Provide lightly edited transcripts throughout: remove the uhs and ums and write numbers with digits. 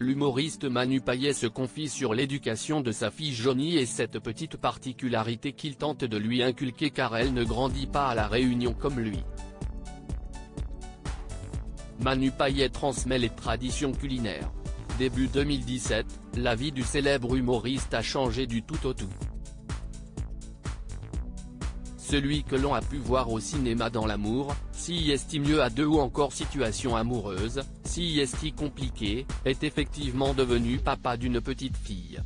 l'humoriste Manu Payet se confie sur l'éducation de sa fille Johnny et cette petite particularité qu'il tente de lui inculquer car elle ne grandit pas à La Réunion comme lui. Manu Payet transmet les traditions culinaires. Début 2017, la vie du célèbre humoriste a changé du tout au tout. Celui que l'on a pu voir au cinéma dans L'amour, si est mieux à deux ou encore Situation amoureuse, si est compliqué, est effectivement devenu papa d'une petite fille.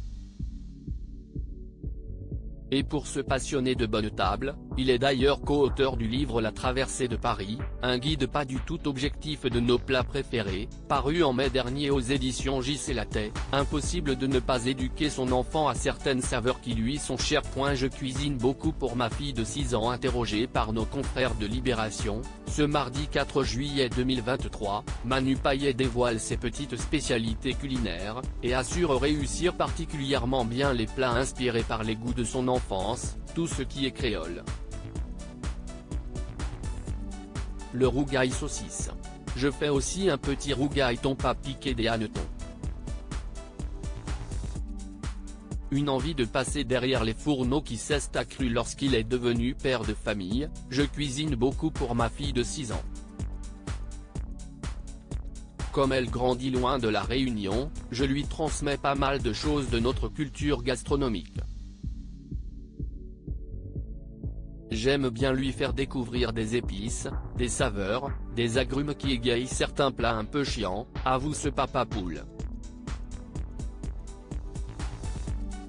Et pour ce passionné de bonne table, il est d'ailleurs co-auteur du livre La Traversée de Paris, un guide pas du tout objectif de nos plats préférés, paru en mai dernier aux éditions J.C. Lattès. Impossible de ne pas éduquer son enfant à certaines saveurs qui lui sont chères. Je cuisine beaucoup pour ma fille de 6 ans. Interrogé par nos confrères de Libération, ce mardi 4 juillet 2023, Manu Payet dévoile ses petites spécialités culinaires, et assure réussir particulièrement bien les plats inspirés par les goûts de son enfance, tout ce qui est créole. Le rougail saucisse. Je fais aussi un petit rougail thon pas piqué des hannetons. Une envie de passer derrière les fourneaux qui s'est accrue lorsqu'il est devenu père de famille. Je cuisine beaucoup pour ma fille de 6 ans. Comme elle grandit loin de La Réunion, je lui transmets pas mal de choses de notre culture gastronomique. J'aime bien lui faire découvrir des épices, des saveurs, des agrumes qui égayent certains plats un peu chiants, avoue ce papa poule.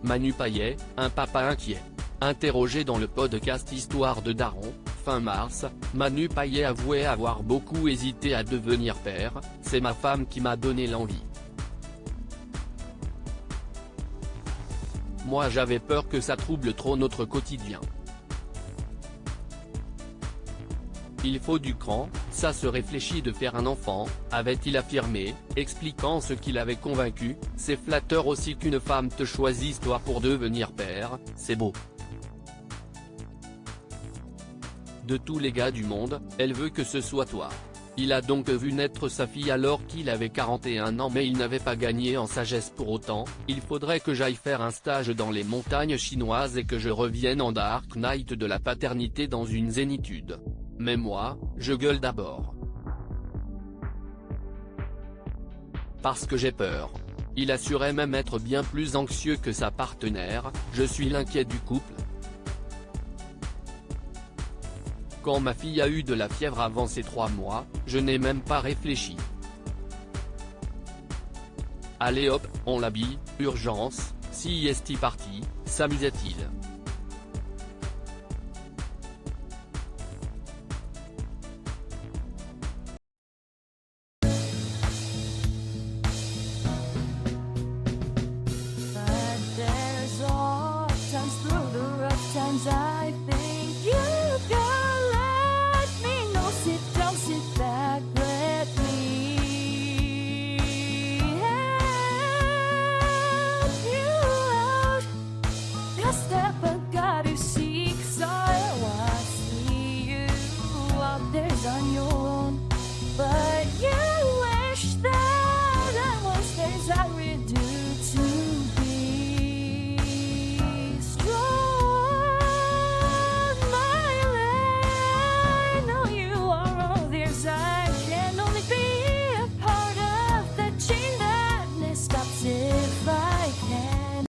Manu Payet, un papa inquiet. Interrogé dans le podcast Histoire de Daron, fin mars, Manu Payet avouait avoir beaucoup hésité à devenir père. C'est ma femme qui m'a donné l'envie. Moi j'avais peur que ça trouble trop notre quotidien. Il faut du cran, ça se réfléchit de faire un enfant, avait-il affirmé, expliquant ce qui l'avait convaincu. C'est flatteur aussi qu'une femme te choisisse toi pour devenir père, c'est beau. De tous les gars du monde, elle veut que ce soit toi. Il a donc vu naître sa fille alors qu'il avait 41 ans mais il n'avait pas gagné en sagesse pour autant. Il faudrait que j'aille faire un stage dans les montagnes chinoises et que je revienne en Dark Knight de la paternité dans une zénitude. Mais moi, je gueule d'abord. Parce que j'ai peur. Il assurait même être bien plus anxieux que sa partenaire. Je suis l'inquiet du couple. Quand ma fille a eu de la fièvre avant ses 3 mois, je n'ai même pas réfléchi. Allez hop, on l'habille, urgence, si est parti, s'amusait-il. Times through the rough times I think you